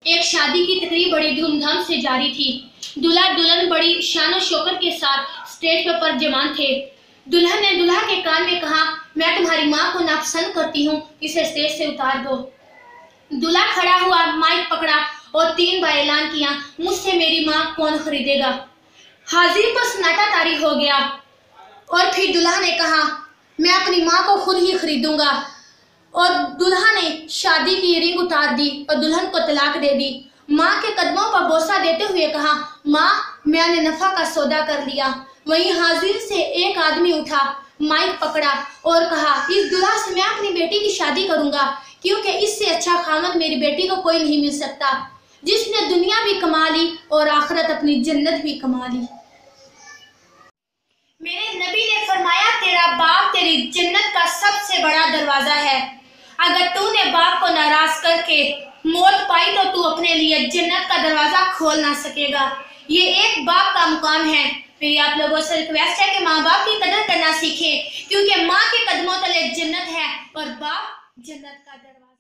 ایک شادی کی تقریب بڑی دھوم دھام سے جاری تھی۔ دلہا دلہن بڑی شان و شوکت کے ساتھ اسٹیج پر جمان تھے۔ دلہن نے دلہا کے کان میں کہا، میں تمہاری ماں کو ناپسند کرتی ہوں، اسے اسٹیج سے اتار دو۔ دلہا کھڑا ہوا، مائک پکڑا اور 3 بار اعلان کیا، مجھ سے میری ماں کون خریدے گا؟ حاضرین پر سناٹا طاری ہو گیا اور پھر دلہا نے کہا، میں اپنی ماں کو خود ہی خریدوں گا۔ اور دلہا نے شادی کی رنگ اتار دی اور دلہن کو طلاق دے دی۔ ماں کے قدموں پر بوسہ دیتے ہوئے کہا، ماں میں نے نفع کا سودا کر لیا۔ وہیں حاضرین سے ایک آدمی اٹھا، مائک پکڑا اور کہا، اس دلہا سے میں اپنی بیٹی کی شادی کروں گا، کیونکہ اس سے اچھا خاوند میری بیٹی کو کوئی نہیں مل سکتا، جس نے دنیا بھی کما لی اور آخرت اپنی جنت بھی کما لی۔ میرے نبی نے فرمایا، تیرا باپ تیری جنت کا سب سے بڑا دروازہ ہے۔ اگر تو نے باپ کو ناراض کر کے موت پائی تو تو اپنے لیے جنت کا دروازہ کھول نہ سکے گا۔ یہ ایک باپ کا مقام ہے۔ میری آپ لوگوں سے ریکویسٹ ہے کہ ماں باپ کی قدر کرنا سیکھیں، کیونکہ ماں کے قدموں تلے جنت ہے اور باپ جنت کا دروازہ۔